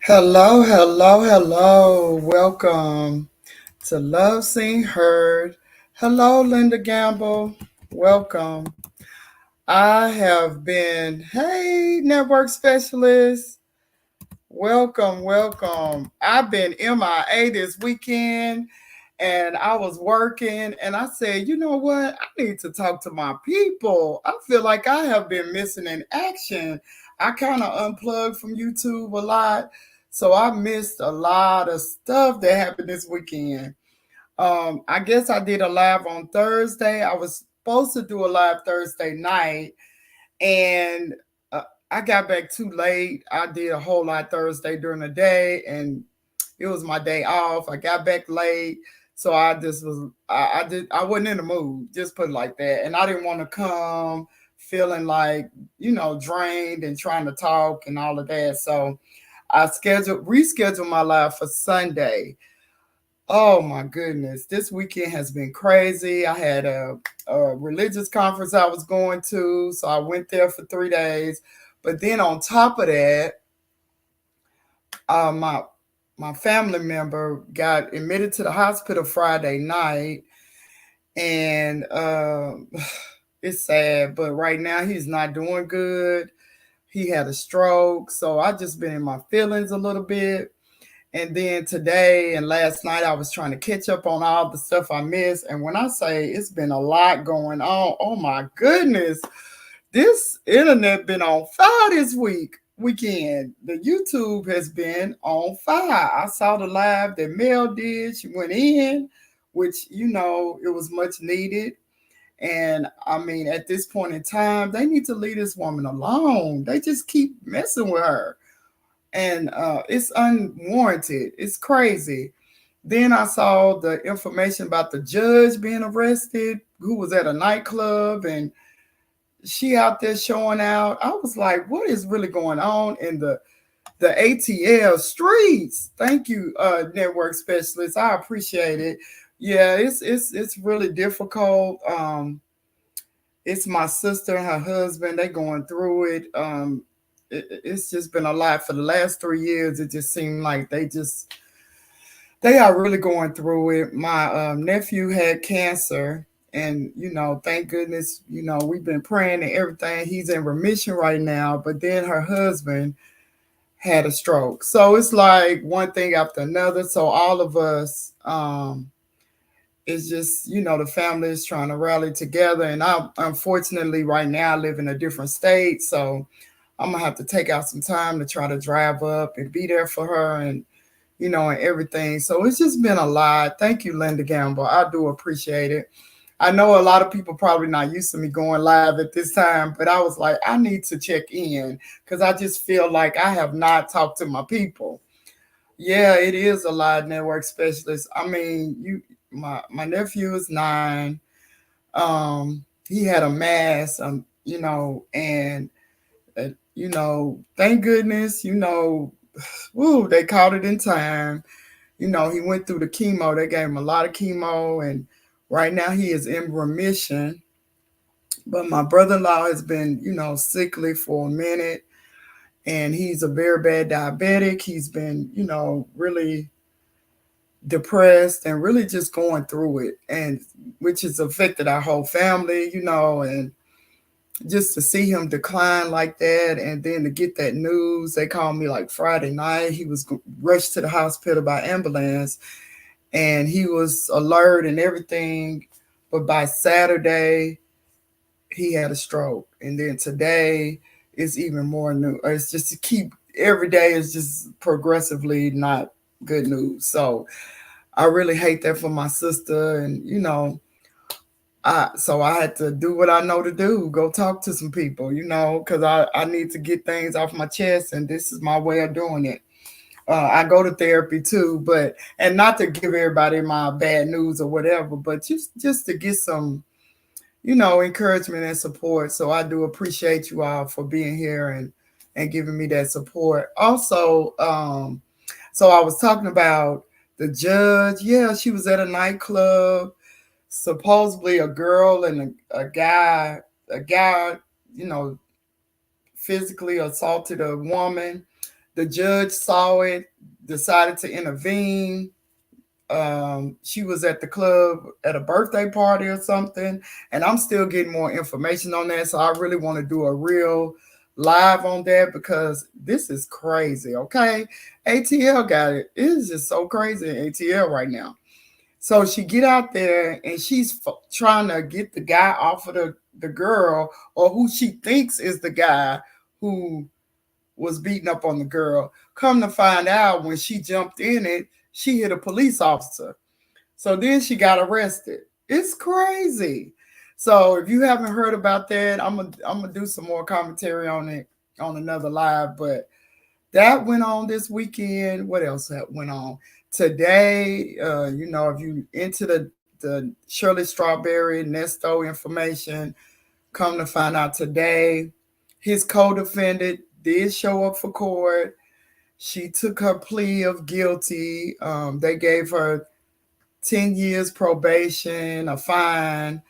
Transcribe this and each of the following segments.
Hello, hello, hello. Welcome to Love Seen Heard. Hello, Linda Gamble. Welcome. I have been, hey, network specialist. Welcome, welcome. I've been MIA this weekend and I was working and I said, you know what? I need to talk to my people. I feel like I have been missing in action. I kind of unplugged from YouTube a lot. So I missed a lot of stuff that happened this weekend. I guess I did a live on Thursday. I was supposed to do a live Thursday night and I got back too late. I did a whole lot Thursday during the day, and it was my day off. I got back late, so I just was I wasn't in the mood. Just put it like that, and I didn't want to come feeling like drained and trying to talk and all of that. So I rescheduled my live for Sunday. Oh my goodness, this weekend has been crazy. I had a religious conference I was going to, so I went there for 3 days. But then on top of that, my family member got admitted to the hospital Friday night, and it's sad. But right now he's not doing good. He had a stroke, so I just been in my feelings a little bit. And then today and last night, I was trying to catch up on all the stuff I missed. And when I say it's been a lot going on, oh my goodness, this internet been on fire this weekend. The YouTube has been on fire. I saw the live that Mel did. She went in, which it was much needed. And I mean, at this point in time, they need to leave this woman alone. They just keep messing with her and it's unwarranted. It's crazy. Then I saw the information about the judge being arrested, who was at a nightclub, and she out there showing out. I was like, what is really going on in the ATL streets? Thank you, network specialist. I appreciate it. Yeah, it's really difficult. It's my sister and her husband. They going through it. It's just been a lot for the last 3 years. It just seemed like they are really going through it. My nephew had cancer, and thank goodness, we've been praying and everything. He's in remission right now. But then her husband had a stroke, so it's like one thing after another. So all of us, it's just the family is trying to rally together, and I unfortunately right now live in a different state, so I'm gonna have to take out some time to try to drive up and be there for her and everything. So it's just been a lot. Thank you, Linda Gamble. I do appreciate it. I know a lot of people probably not used to me going live at this time, but I was like, I need to check in because I just feel like I have not talked to my people. Yeah, it is a lot, network specialist. I mean, my nephew is 9. He had a mass, and thank goodness, woo, they caught it in time. He went through the chemo. They gave him a lot of chemo, and right now he is in remission. But my brother-in-law has been, sickly for a minute, and he's a very bad diabetic. He's been, really depressed and really just going through it, and which has affected our whole family, and just to see him decline like that, and then to get that news. They called me like Friday night. He was rushed to the hospital by ambulance, and he was alert and everything, but by Saturday he had a stroke. And then today is even more new. It's just to keep every day is just progressively not good news. So I really hate that for my sister, and I had to do what I know to do, go talk to some people, because I need to get things off my chest, and this is my way of doing it. I go to therapy too, but and not to give everybody my bad news or whatever, but just to get some, encouragement and support. So I do appreciate you all for being here and giving me that support. Also, so I was talking about the judge. Yeah, she was at a nightclub. Supposedly a girl and a guy, you know, physically assaulted a woman. The judge saw it, decided to intervene. She was at the club at a birthday party or something, and I'm still getting more information on that. So I really want to do a real live on that because this is crazy. Okay, ATL got it. It is just so crazy in ATL right now. So she get out there and she's trying to get the guy off of the girl, or who she thinks is the guy who was beating up on the girl. Come to find out, when she jumped in it, she hit a police officer. So then she got arrested. It's crazy. So if you haven't heard about that, I'm gonna do some more commentary on it on another live. But that went on this weekend. What else went on today? If you into the Shirley Strawberry Nesto information, come to find out today, his co-defendant did show up for court. She took her plea of guilty. They gave her 10 years probation, a fine,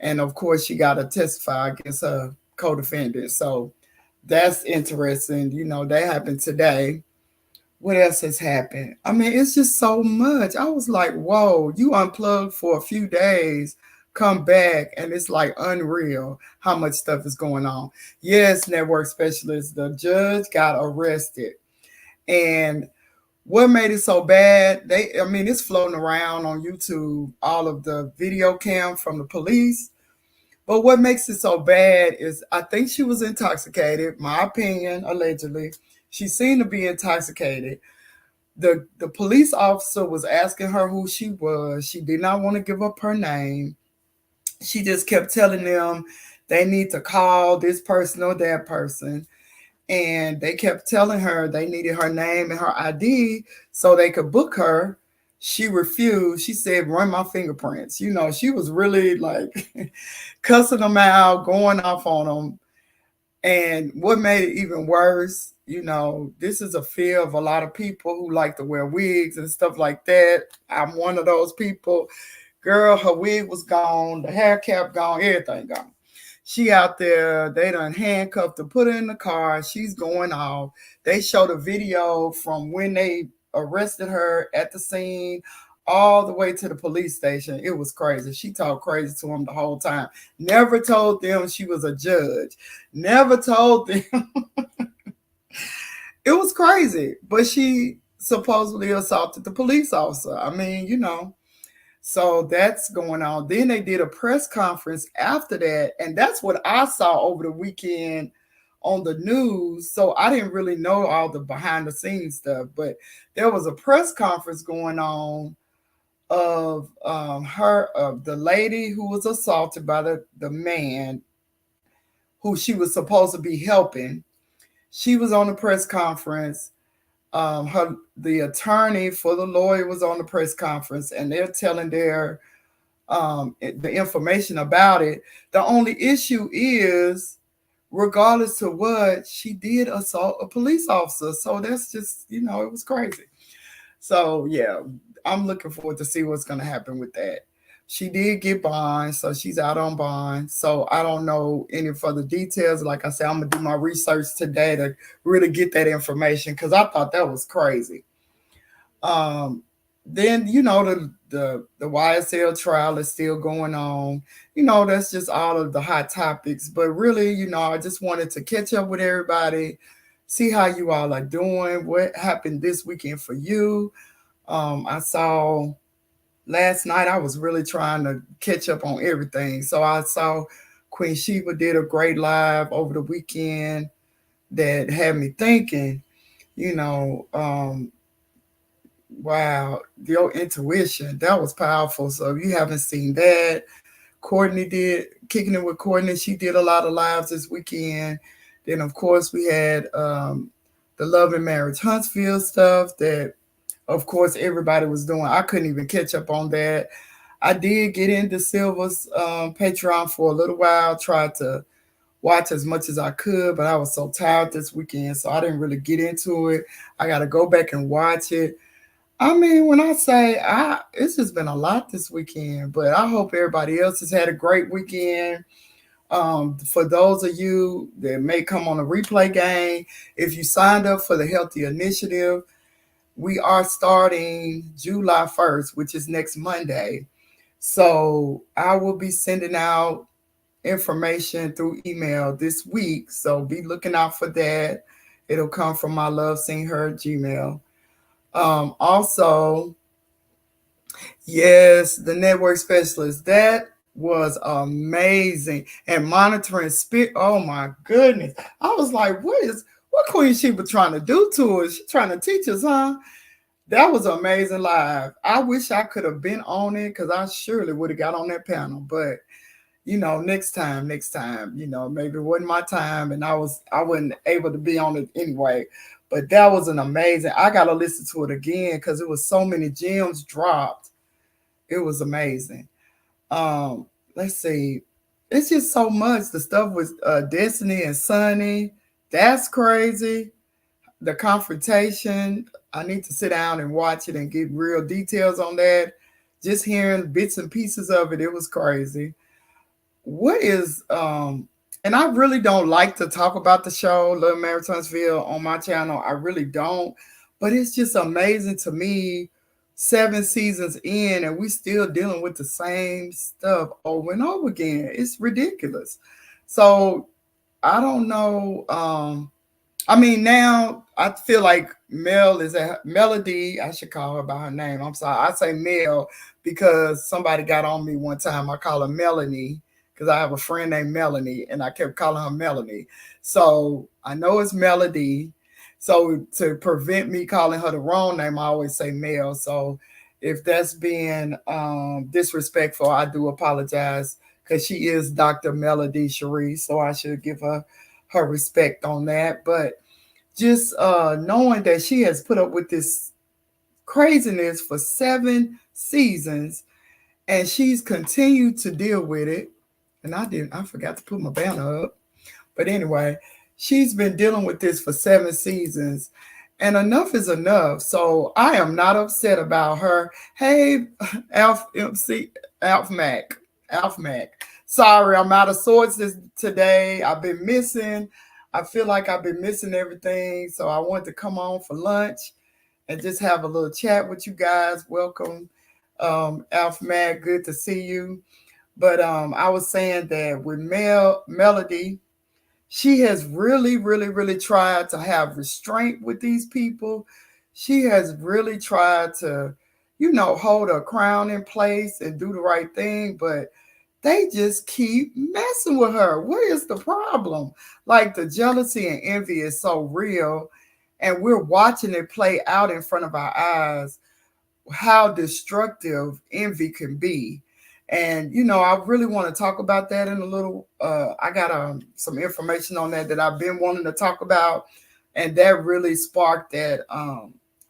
and of course she got to testify against her co-defendant. So that's interesting. That happened today. What else has happened? I mean, it's just so much. I was like, whoa, you unplugged for a few days, come back, and it's like unreal how much stuff is going on. Yes, network specialist, the judge got arrested. And what made it so bad? It's floating around on YouTube, all of the video cam from the police. But what makes it so bad is I think she was intoxicated, my opinion, allegedly. She seemed to be intoxicated. The police officer was asking her who she was. She did not want to give up her name. She just kept telling them they need to call this person or that person. And they kept telling her they needed her name and her ID so they could book her. She refused. She said, run my fingerprints. She was really like cussing them out, going off on them. And what made it even worse, this is a fear of a lot of people who like to wear wigs and stuff like that. I'm one of those people. Girl, her wig was gone, the hair cap gone, everything gone. She out there, they done handcuffed her, put her in the car. She's going off. They showed a video from when they arrested her at the scene all the way to the police station. It was crazy. She talked crazy to them the whole time. Never told them she was a judge. Never told them. It was crazy. But she supposedly assaulted the police officer. So that's going on. Then they did a press conference after that. And that's what I saw over the weekend on the news. So I didn't really know all the behind the scenes stuff. But there was a press conference going on of the lady who was assaulted by the man who she was supposed to be helping. She was on the press conference. The attorney for the lawyer was on the press conference, and they're telling the information about it. The only issue is, regardless to what, she did assault a police officer. So that's just, it was crazy. So yeah, I'm looking forward to see what's going to happen with that. She did get bond, so she's out on bond. So I don't know any further details. Like I said, I'm gonna do my research today to really get that information because I thought that was crazy. Um, then the YSL trial is still going on. That's just all of the hot topics. But really, I just wanted to catch up with everybody, see how you all are doing, what happened this weekend for you. I saw last night I was really trying to catch up on everything. So I saw Queen Sheba did a great live over the weekend that had me thinking, you know, um, wow, your intuition, that was powerful. So if you haven't seen that, Courtney did Kicking It with Courtney. She did a lot of lives this weekend. Then of course we had the Love and Marriage Huntsville stuff that of course everybody was doing. I couldn't even catch up on that. I did get into Silva's Patreon for a little while, tried to watch as much as I could, but I was so tired this weekend, so I didn't really get into it. I got to go back and watch it. I mean, when I say it's just been a lot this weekend, but I hope everybody else has had a great weekend. For those of you that may come on a replay game, if you signed up for the Healthy Initiative, we are starting July 1st, which is next Monday. So I will be sending out information through email this week. So be looking out for that. It'll come from my Love Seeing Her Gmail. Also, yes, the network specialist. That was amazing. And monitoring spirit. Oh my goodness. I was like, what Queen Sheba trying to do to us? She trying to teach us, huh? That was amazing live. I wish I could have been on it because I surely would have got on that panel. But next time, maybe it wasn't my time and I wasn't able to be on it anyway. But that was an amazing. I gotta listen to it again because it was so many gems dropped. It was amazing. Um, let's see. It's just so much. The stuff with Destiny and Sunny. That's crazy. The confrontation. I need to sit down and watch it and get real details on that. Just hearing bits and pieces of it, it was crazy. What is and I really don't like to talk about the show Love Mary Tunstall on my channel. I really don't. But it's just amazing to me, 7 seasons in, and we still dealing with the same stuff over and over again. It's ridiculous. So I don't know. I mean, now I feel like Mel is a Melody. I should call her by her name. I'm sorry. I say Mel because somebody got on me one time. I call her Melanie because I have a friend named Melanie and I kept calling her Melanie. So I know it's Melody. So to prevent me calling her the wrong name, I always say Mel. So if that's being disrespectful, I do apologize because she is Dr. Melody Cherie. So I should give her respect on that. But just knowing that she has put up with this craziness for 7 seasons and she's continued to deal with it. And I forgot to put my banner up. But anyway, she's been dealing with this for 7 seasons. And enough is enough. So I am not upset about her. Hey, Alf MC, Alf Mac. Alf Mac. Sorry, I'm out of sorts today. I've been missing. I feel like I've been missing everything. So I wanted to come on for lunch and just have a little chat with you guys. Welcome, Alf Mac. Good to see you. But I was saying that with Melody, she has really, really, really tried to have restraint with these people. She has really tried to, hold her crown in place and do the right thing. But they just keep messing with her. What is the problem? Like the jealousy and envy is so real, and we're watching it play out in front of our eyes how destructive envy can be. And I really want to talk about that in a little. I got some information on that I've been wanting to talk about, and that really sparked that.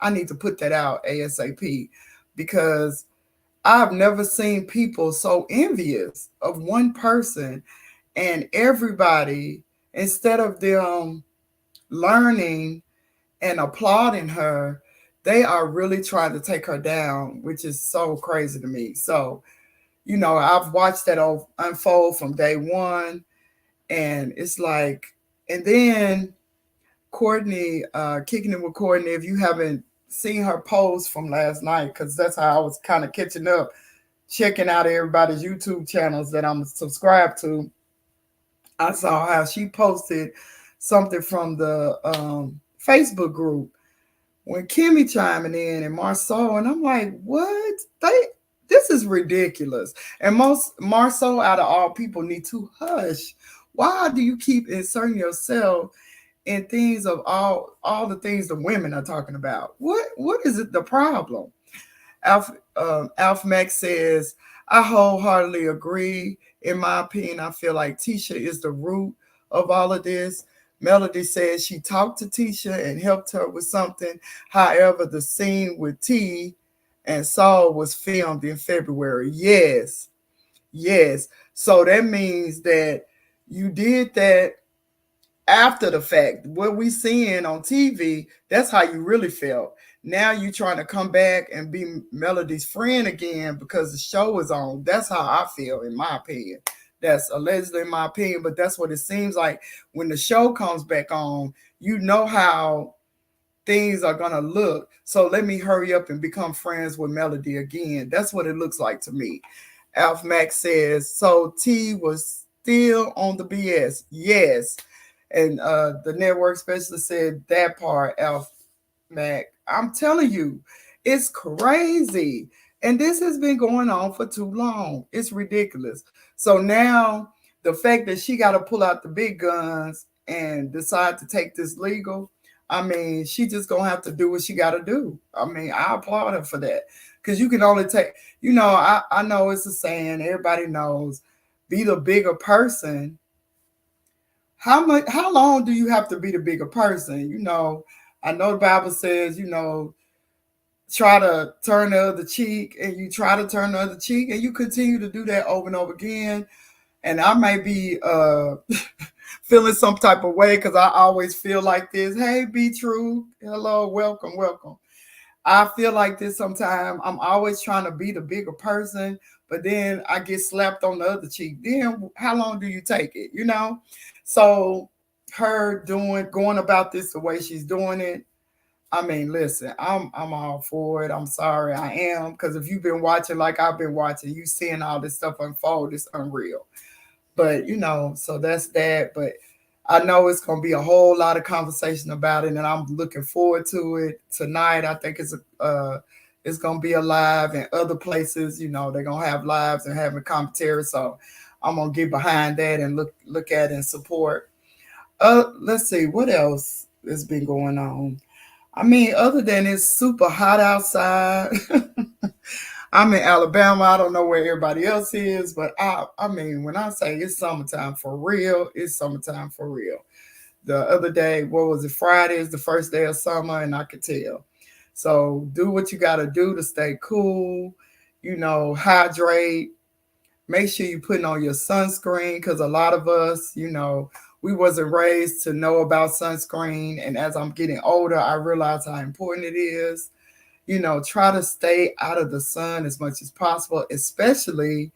I need to put that out ASAP because I've never seen people so envious of one person, and everybody, instead of them learning and applauding her, they are really trying to take her down, which is so crazy to me. So, I've watched that unfold from day one, and it's like, and then Courtney, kicking it with Courtney, if you haven't seen her post from last night, because that's how I was kind of catching up, checking out everybody's YouTube channels that I'm subscribed to. I saw how she posted something from the Facebook group when Kimmy chiming in and Marceau, and I'm like, what? This is ridiculous. And most Marceau, out of all people, need to hush. Why do you keep inserting yourself in things of all the things the women are talking about? What is it the problem? Alf Max says, I wholeheartedly agree. In my opinion, I feel like Tisha is the root of all of this. Melody says she talked to Tisha and helped her with something. However, the scene with T and Saul was filmed in February. Yes. So that means that you did that after the fact. What we seeing on TV, that's how you really felt. Now you trying to come back and be Melody's friend again because the show is on. That's how I feel, in my opinion. That's allegedly in my opinion, but that's what it seems like when the show comes back on. You know how things are gonna look. So let me hurry up and become friends with Melody again. That's what it looks like to me. Alf Max says, so T was still on the BS. Yes. And the network specialist said that part, Alf Mac. I'm telling you, it's crazy. And this has been going on for too long. It's ridiculous. So now the fact that she got to pull out the big guns and decide to take this legal, I mean, she just gonna have to do what she got to do. I mean, I applaud her for that because you can only take, I know it's a saying, everybody knows, be the bigger person. How long do you have to be the bigger person? I know the Bible says, try to turn the other cheek, and you try to turn the other cheek, and you continue to do that over and over again. And I may be feeling some type of way because I always feel like this. Hey, be true. Hello, welcome, welcome. I feel like this sometimes. I'm always trying to be the bigger person, but then I get slapped on the other cheek. Then how long do you take it? So her going about this the way she's doing it. I mean, listen, I'm all for it. I'm sorry, I am, because if you've been watching like I've been watching, you seeing all this stuff unfold. It's unreal. But so that's that. But I know it's gonna be a whole lot of conversation about it, and I'm looking forward to it tonight. I think it's gonna be a live, and other places, they're gonna have lives and having commentary. So I'm gonna get behind that and look at it and support. Let's see what else has been going on. I mean, other than it's super hot outside. I'm in Alabama. I don't know where everybody else is, but I mean, when I say it's summertime for real, it's summertime for real. The other day, what was it? Friday is the first day of summer, and I could tell. So do what you got to do to stay cool. Hydrate. Make sure you putting on your sunscreen because a lot of us, we wasn't raised to know about sunscreen, and as I'm getting older, I realize how important it is. Try to stay out of the sun as much as possible, especially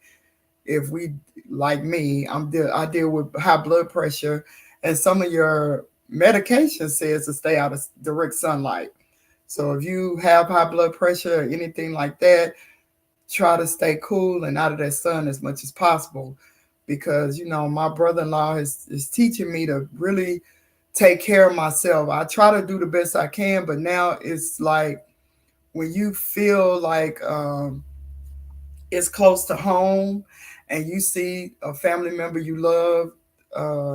if we, like me, I deal with high blood pressure, and some of your medication says to stay out of direct sunlight. So if you have high blood pressure or anything like that, try to stay cool and out of that sun as much as possible, because my brother-in-law is teaching me to really take care of myself. I try to do the best I can, but now it's like when you feel like it's close to home and you see a family member you love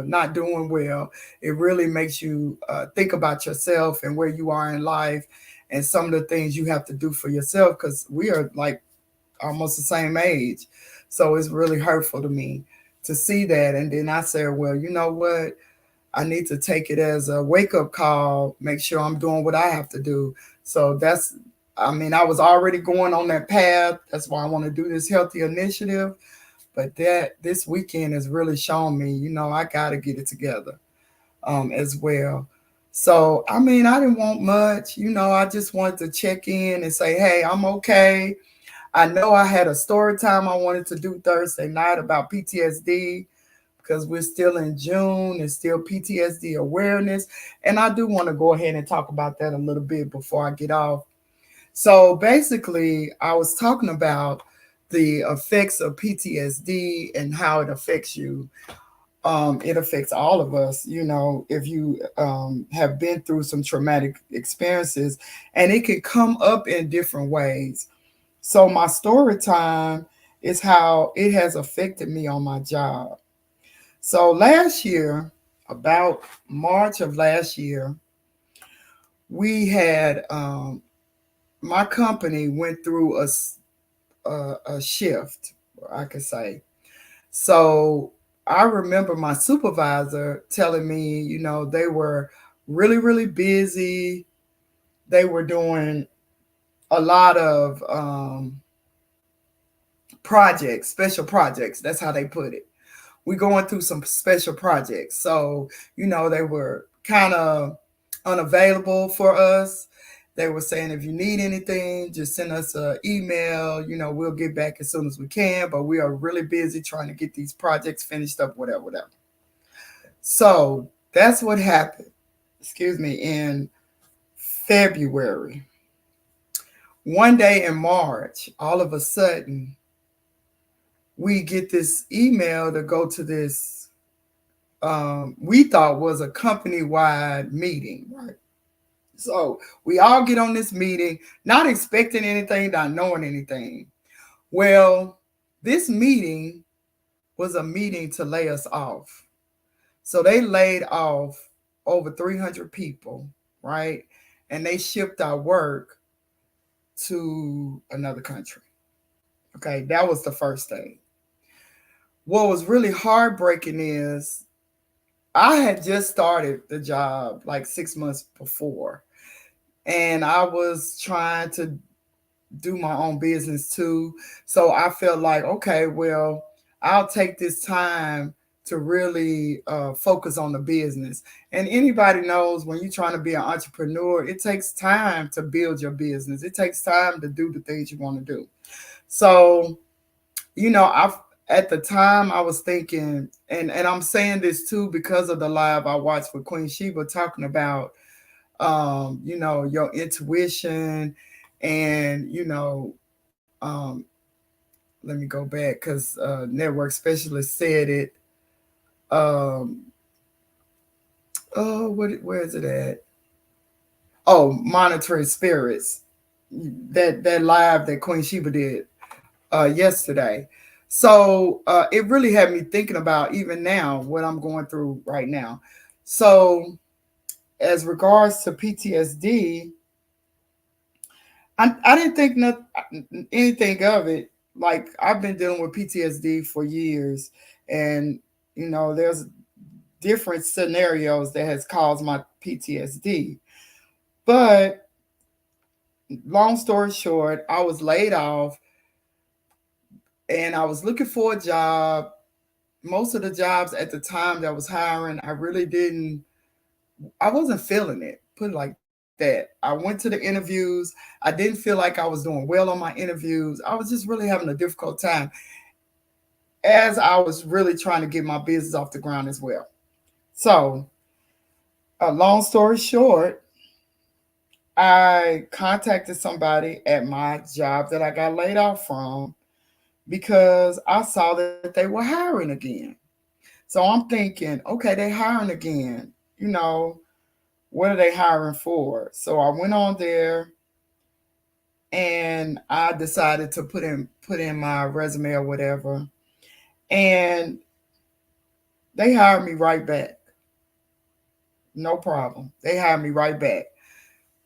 not doing well, it really makes you think about yourself and where you are in life and some of the things you have to do for yourself, because we are like almost the same age. So it's really hurtful to me to see that. And then I said, well, you know what? I need to take it as a wake up call, make sure I'm doing what I have to do. So I mean, I was already going on that path. That's why I want to do this healthy initiative. But this weekend has really shown me, I got to get it together as well. So, I mean, I didn't want much. I just wanted to check in and say, hey, I'm okay. I know I had a story time I wanted to do Thursday night about PTSD because we're still in June. It's still PTSD awareness. And I do want to go ahead and talk about that a little bit before I get off. So basically, I was talking about the effects of PTSD and how it affects you. It affects all of us, if you have been through some traumatic experiences, and it can come up in different ways. So my story time is how it has affected me on my job. So last year, about March of last year, we had my company went through a shift, I could say. So I remember my supervisor telling me, they were really, really busy. They were doing a lot of projects, special projects. That's how they put it. We're going through some special projects. So, they were kind of unavailable for us. They were saying if you need anything, just send us an email. We'll get back as soon as we can, but we are really busy trying to get these projects finished up, whatever, whatever. So that's what happened, excuse me, in February. One day in March, all of a sudden, we get this email to go to this, we thought was a company wide meeting, right? So we all get on this meeting, not expecting anything, not knowing anything. Well, this meeting was a meeting to lay us off. So they laid off over 300 people, right? And they shipped our work to another country. Okay, that was the first thing. What was really heartbreaking is I had just started the job like 6 months before, and I was trying to do my own business too. So I felt like, okay, well, I'll take this time to really focus on the business. And anybody knows when you're trying to be an entrepreneur, it takes time to build your business. It takes time to do the things you want to do. So, I at the time I was thinking, and I'm saying this too because of the live I watched with Queen Sheba talking about your intuition and let me go back because network specialist said it. Um, oh, where is it at? Oh, monitoring spirits. That live that Queen Sheba did yesterday. So it really had me thinking about even now what I'm going through right now. So as regards to PTSD, I didn't think anything of it. Like I've been dealing with PTSD for years, and there's different scenarios that has caused my PTSD. But long story short, I was laid off, and I was looking for a job. Most of the jobs at the time that was hiring, I wasn't feeling it. Put it like that. I went to the interviews. I didn't feel like I was doing well on my interviews. I was just really having a difficult time as I was really trying to get my business off the ground as well. So, a long story short, I contacted somebody at my job that I got laid off from because I saw that they were hiring again. So I'm thinking, okay, they hiring again. You know, what are they hiring for? So I went on there and I decided to put in my resume or whatever. And they hired me right back. No problem. They hired me right back.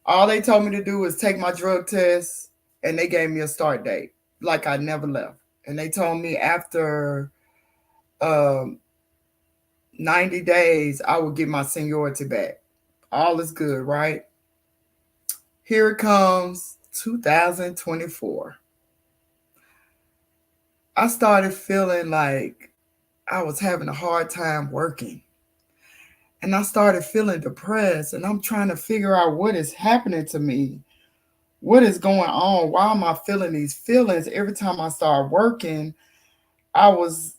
All they told me to do was take my drug test and they gave me a start date. Like I never left. And they told me after um 90 days I would get my seniority back. All is good, right? Here it comes 2024. I started feeling like I was having a hard time working. And I started feeling depressed. And I'm trying to figure out what is happening to me. What is going on? Why am I feeling these feelings? Every time I start working, I was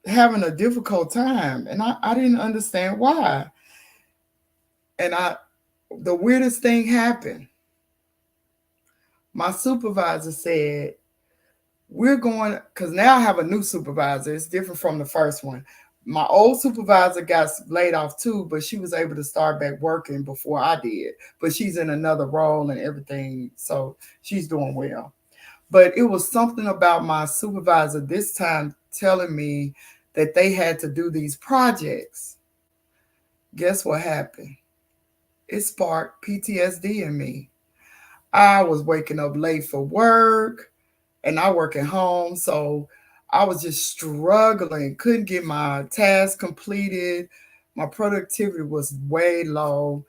having a difficult time. And I didn't understand why. And the weirdest thing happened. My supervisor said, we're going, because now I have a new supervisor. It's different from the first one. My old supervisor got laid off too, but she was able to start back working before I did. But she's in another role and everything. So she's doing well. But it was something about my supervisor this time telling me that they had to do these projects. Guess what happened? It sparked PTSD in me. I was waking up late for work and I work at home. So I was just struggling, couldn't get my tasks completed. My productivity was way low.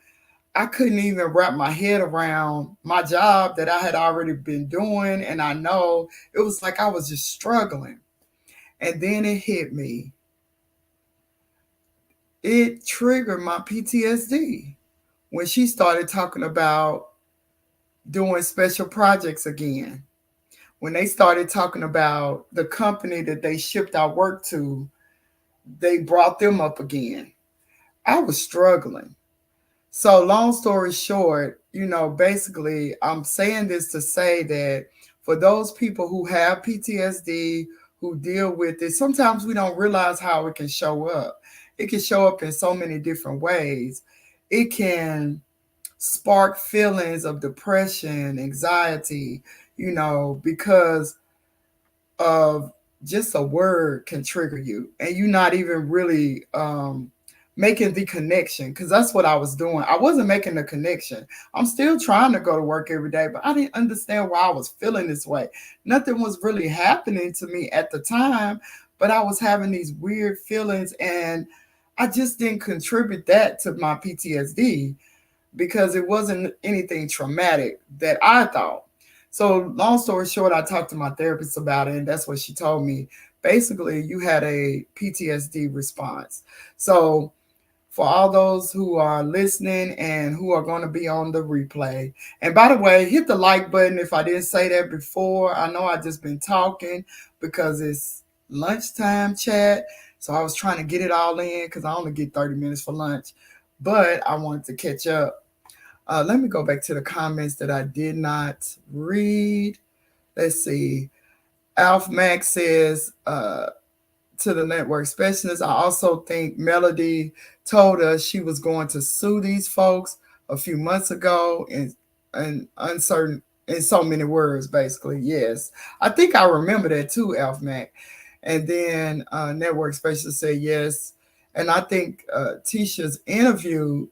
I couldn't even wrap my head around my job that I had already been doing. And I know it was like I was just struggling. And then it hit me. It triggered my PTSD when she started talking about doing special projects again. When they started talking about the company that they shipped our work to, they brought them up again. I was struggling. So, long story short, basically, I'm saying this to say that for those people who have PTSD, who deal with it, sometimes we don't realize how it can show up. It can show up in so many different ways. It can spark feelings of depression, anxiety, because of just a word can trigger you and you not even really making the connection, because that's what I was doing. I wasn't making the connection. I'm still trying to go to work every day, but I didn't understand why I was feeling this way. Nothing was really happening to me at the time, but I was having these weird feelings, and I just didn't contribute that to my PTSD because it wasn't anything traumatic that I thought. So, long story short, I talked to my therapist about it, and that's what she told me. Basically, you had a PTSD response. So, for all those who are listening and who are going to be on the replay. And by the way, hit the like button if I didn't say that before. I know I just been talking because it's lunchtime chat. So I was trying to get it all in because I only get 30 minutes for lunch. But I wanted to catch up. Let me go back to the comments that I did not read. Let's see. Alf Max says, to the network specialist, I also think Melody told us she was going to sue these folks a few months ago in uncertain in so many words, basically. Yes. I think I remember that too, Alf Mac. And then network specialist said yes. And I think Tisha's interview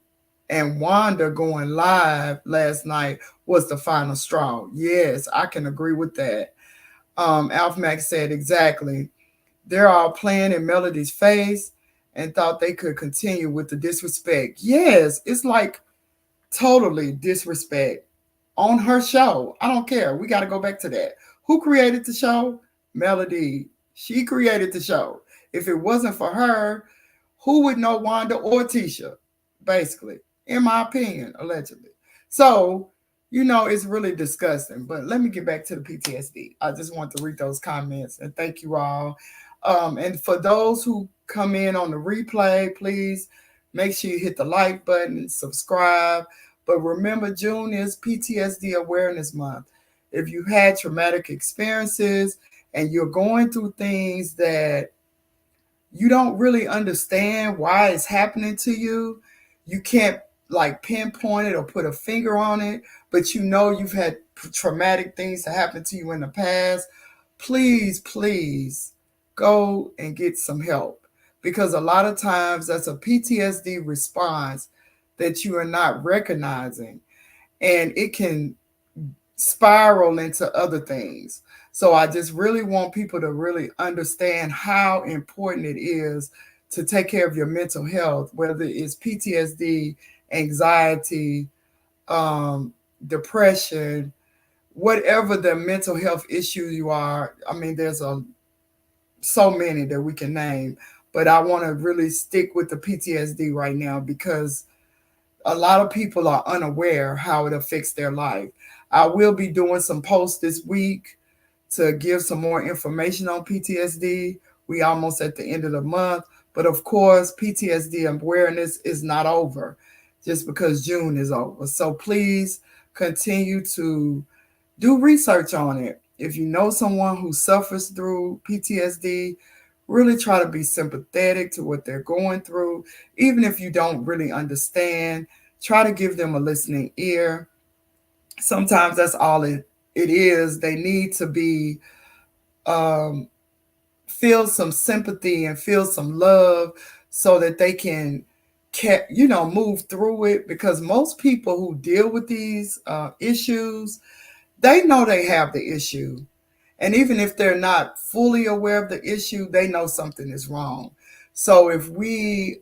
and Wanda going live last night was the final straw. Yes, I can agree with that. Alf Mac said exactly. They're all playing in Melody's face and thought they could continue with the disrespect. Yes, it's like totally disrespect on her show. I don't care. We got to go back to that. Who created the show? Melody. She created the show. If it wasn't for her, who would know Wanda or Tisha? Basically, in my opinion, allegedly. So, it's really disgusting. But let me get back to the PTSD. I just want to read those comments and thank you all. And for those who come in on the replay, please make sure you hit the like button, subscribe. But remember, June is PTSD Awareness Month. If you had traumatic experiences and you're going through things that you don't really understand why it's happening to you, you can't like pinpoint it or put a finger on it, but you've had traumatic things to happen to you in the past, please, please go and get some help, because a lot of times that's a PTSD response that you are not recognizing, and it can spiral into other things. So I just really want people to really understand how important it is to take care of your mental health, whether it's PTSD, anxiety, depression, whatever the mental health issue you are. I mean, there's so many that we can name, but I want to really stick with the PTSD right now because a lot of people are unaware how it affects their life. I will be doing some posts this week to give some more information on PTSD. We almost at the end of the month, but of course, PTSD awareness is not over just because June is over. So please continue to do research on it. If you know someone who suffers through PTSD, really try to be sympathetic to what they're going through. Even if you don't really understand, try to give them a listening ear. Sometimes that's all it is. They need to be um, feel some sympathy and feel some love so that they can move through it, because most people who deal with these issues, they know they have the issue, and even if they're not fully aware of the issue, they know something is wrong. So if we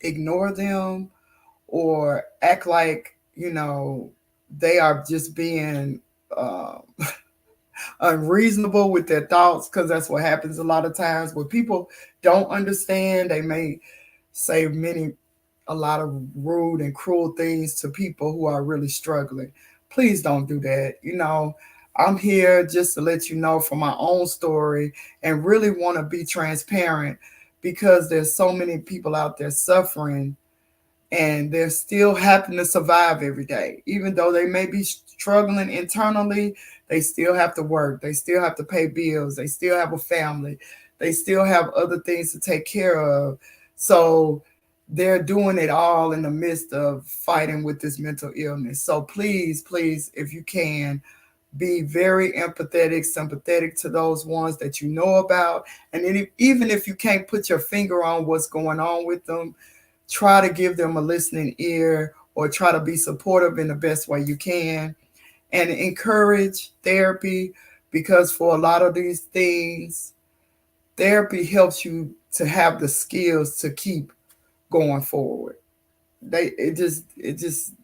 ignore them or act like they are just being uh, unreasonable with their thoughts, because that's what happens a lot of times when people don't understand. They may say a lot of rude and cruel things to people who are really struggling. Please don't do that. I'm here just to let you know from my own story and really want to be transparent because there's so many people out there suffering and they're still having to survive every day. Even though they may be struggling internally, they still have to work. They still have to pay bills. They still have a family. They still have other things to take care of. So they're doing it all in the midst of fighting with this mental illness. So please, please, if you can, be very empathetic, sympathetic to those ones that you know about. And then even if you can't put your finger on what's going on with them, try to give them a listening ear or try to be supportive in the best way you can and encourage therapy because for a lot of these things, therapy helps you to have the skills to keep going forward. It just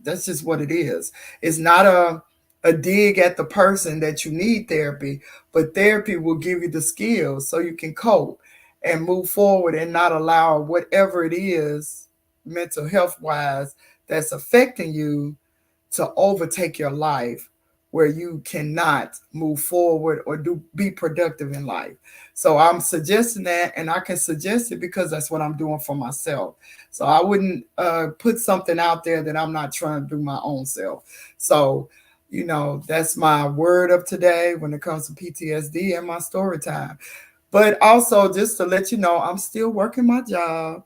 that's just what it is. It's not a dig at the person that you need therapy, but therapy will give you the skills so you can cope and move forward and not allow whatever it is mental health wise that's affecting you to overtake your life where you cannot move forward or be productive in life. So I'm suggesting that, and I can suggest it because that's what I'm doing for myself. So I wouldn't put something out there that I'm not trying to do my own self. So, that's my word of today when it comes to PTSD and my story time. But also, just to let you know, I'm still working my job.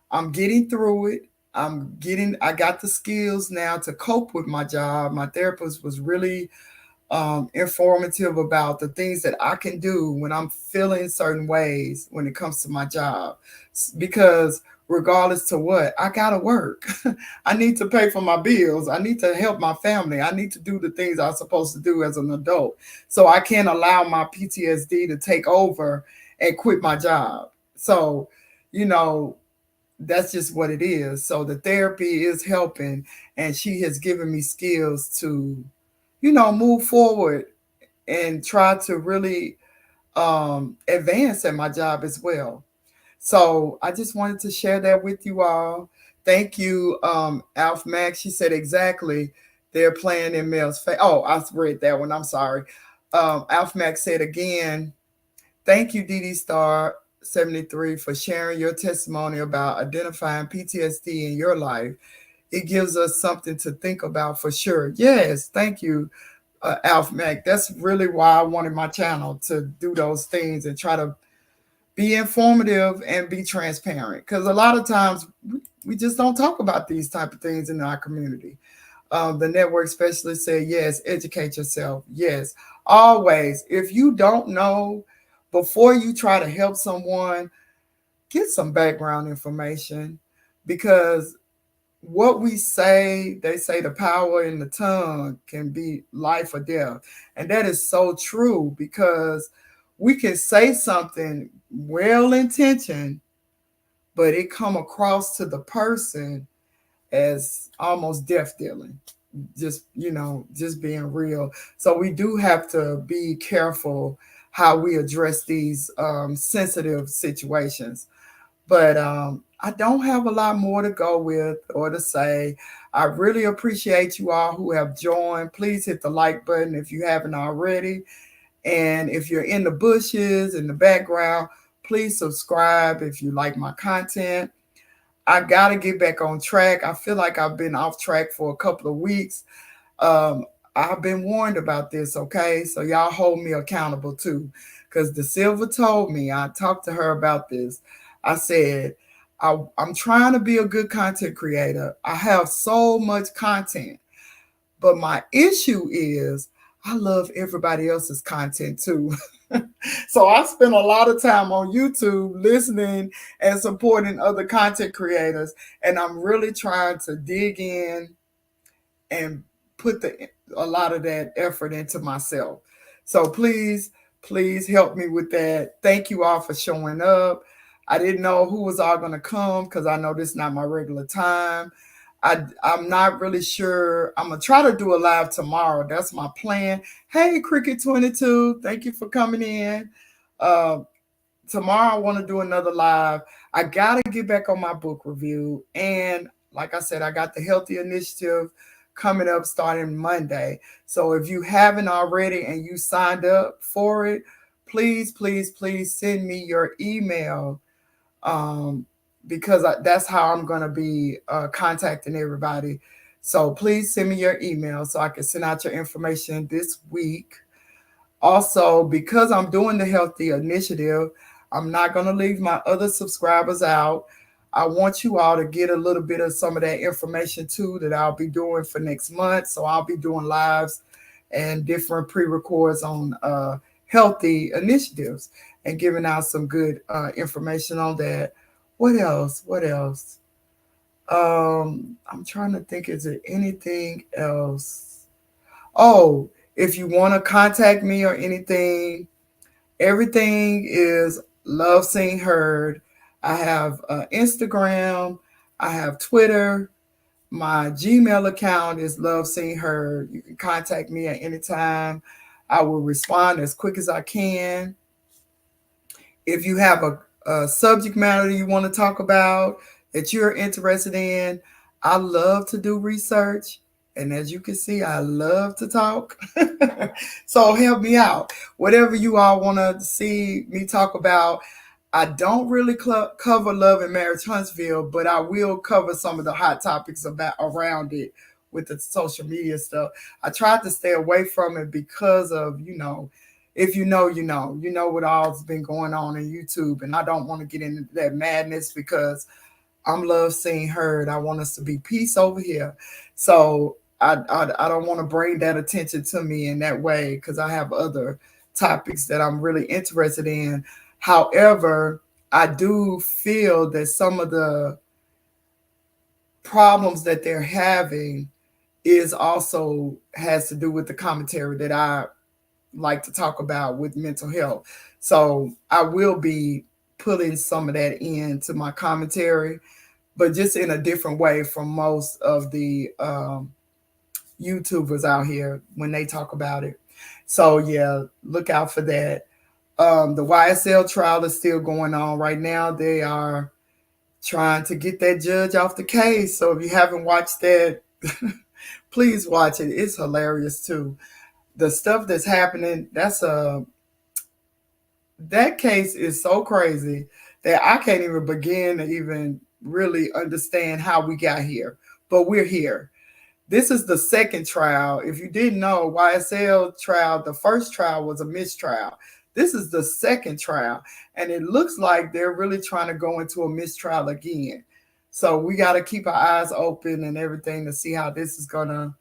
I'm getting through it. I got the skills now to cope with my job. My therapist was really informative about the things that I can do when I'm feeling certain ways when it comes to my job. Because regardless to what, I gotta work. I need to pay for my bills. I need to help my family. I need to do the things I'm supposed to do as an adult. So I can't allow my PTSD to take over and quit my job. So, you know, that's just what it is. So the therapy is helping, and she has given me skills to, move forward and try to really advance at my job as well. So I just wanted to share that with you all. Thank you, Alf Max. She said exactly. They're playing in Mel's face. Oh, I read that one. I'm sorry. Alf Max said again, thank you, Dee Dee Star 73, for sharing your testimony about identifying PTSD in your life. It gives us something to think about for sure. Yes, thank you, Alf Mac. That's really why I wanted my channel to do those things and try to be informative and be transparent. Because a lot of times we just don't talk about these type of things in our community. The network specialist said, yes, educate yourself. Yes, always. If you don't know, before you try to help someone, get some background information because what we say, they say the power in the tongue can be life or death. And that is so true because we can say something well intentioned, but it come across to the person as almost death dealing. Just being real. So we do have to be careful how we address these sensitive situations. But I don't have a lot more to go with or to say. I really appreciate you all who have joined. Please hit the like button if you haven't already. And if you're in the bushes, in the background, please subscribe if you like my content. I got to get back on track. I feel like I've been off track for a couple of weeks. Um, I've been warned about this, okay? So y'all hold me accountable too. Because the Silver told me, I talked to her about this. I said, I'm trying to be a good content creator. I have so much content. But my issue is I love everybody else's content too. So I spend a lot of time on YouTube listening and supporting other content creators. And I'm really trying to dig in and put a lot of that effort into myself. So please help me with that. Thank you all for showing up. I didn't know who was all going to come because I know this is not my regular time. I'm not really sure. I'm gonna try to do a live tomorrow. That's my plan. Hey, Cricket 22, thank you for coming in. Uh, Tomorrow I want to do another live. I gotta get back on my book review, and like I said, I got the Healthy Initiative coming up starting Monday. So if you haven't already and you signed up for it, please, please, please send me your email, um, because that's how I'm going to be contacting everybody. So please send me your email so I can send out your information this week. Also, because I'm doing the healthy initiative, I'm not going to leave my other subscribers out. I want you all to get a little bit of some of that information too that I'll be doing for next month. So I'll be doing lives and different pre-records on healthy initiatives and giving out some good information on that. What else? What else? I'm trying to think. Is there anything else? Oh, if you want to contact me or anything, everything is Love Seen Heard. I have Instagram, I have Twitter. My Gmail account is Love Seen Heard. You can contact me at any time. I will respond as quick as I can. If you have a subject matter you want to talk about that you're interested in, I love to do research. And as you can see, I love to talk. So help me out. Whatever you all want to see me talk about, I don't really cover Love and Marriage Huntsville, but I will cover some of the hot topics about around it with the social media stuff. I tried to stay away from it because of, if you know, you know what all's been going on in YouTube, and I don't want to get into that madness because I'm Love Seen Heard. I want us to be peace over here. So I don't want to bring that attention to me in that way because I have other topics that I'm really interested in. However, I do feel that some of the problems that they're having is also has to do with the commentary that I like to talk about with mental health. So I will be putting some of that into my commentary, but just in a different way from most of the YouTubers out here when they talk about it. So yeah, look out for that. The YSL trial is still going on right now. They are trying to get that judge off the case. So if you haven't watched that, please watch it. It's hilarious too. The stuff that's happening, that case is so crazy that I can't even begin to even really understand how we got here. But we're here. This is the second trial. If you didn't know, YSL trial, the first trial was a mistrial. This is the second trial, and it looks like they're really trying to go into a mistrial again. So we got to keep our eyes open and everything to see how this is going to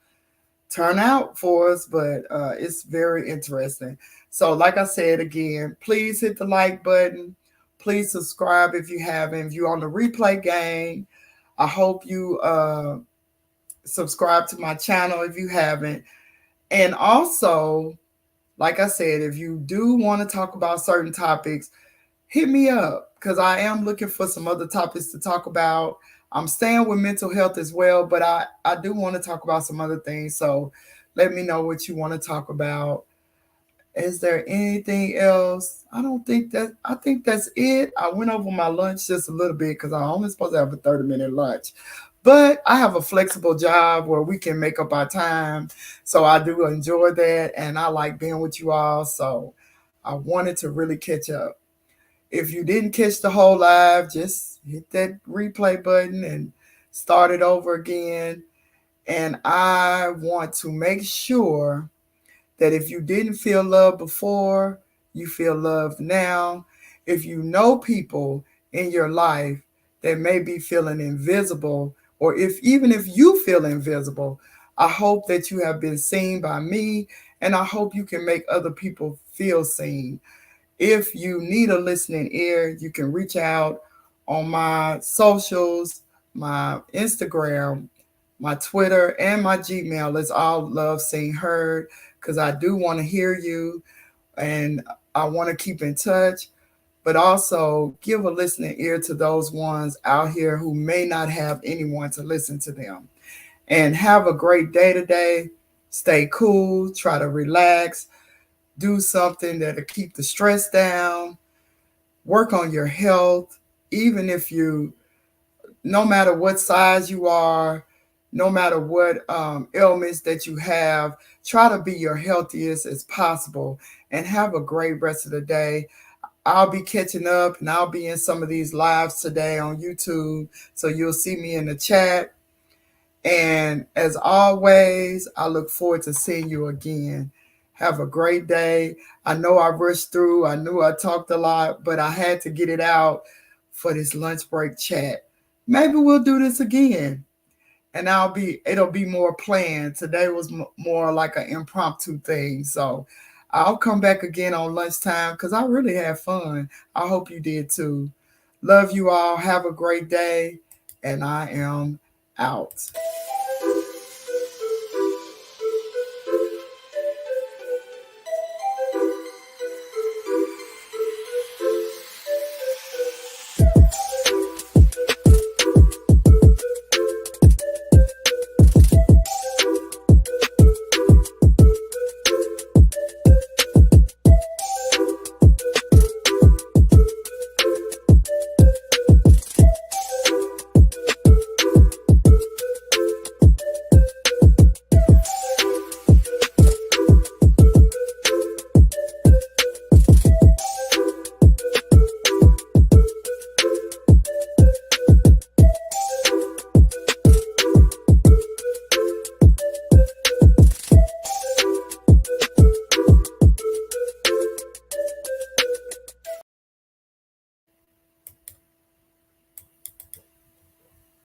turn out for us, but it's very interesting. So, like I said again, please hit the like button. Please subscribe if you haven't. If you're on the replay game, I hope you subscribe to my channel if you haven't. And also, like I said, if you do want to talk about certain topics, hit me up because I am looking for some other topics to talk about. I'm staying with mental health as well, but I do want to talk about some other things. So let me know what you want to talk about. Is there anything else? I think that's it. I went over my lunch just a little bit because I'm only supposed to have a 30-minute lunch. But I have a flexible job where we can make up our time. So I do enjoy that and I like being with you all. So I wanted to really catch up. If you didn't catch the whole live, just hit that replay button and start it over again. And I want to make sure that if you didn't feel love before, you feel loved now. If you know people in your life that may be feeling invisible, or if even if you feel invisible, I hope that you have been seen by me, and I hope you can make other people feel seen. If you need a listening ear, you can reach out on my socials, my Instagram, my Twitter, and my Gmail. It's all Love Seen Heard because I do want to hear you and I want to keep in touch, but also give a listening ear to those ones out here who may not have anyone to listen to them. And have a great day today. Stay cool, try to relax, do something that'll keep the stress down, work on your health, even if you, no matter what size you are, no matter what ailments that you have, try to be your healthiest as possible and have a great rest of the day. I'll be catching up and I'll be in some of these lives today on YouTube. So you'll see me in the chat. And as always, I look forward to seeing you again. Have a great day. I know I rushed through. I knew I talked a lot, but I had to get it out for this lunch break chat. Maybe we'll do this again. And it'll be more planned. Today was more like an impromptu thing. So I'll come back again on lunchtime because I really had fun. I hope you did too. Love you all. Have a great day. And I am out.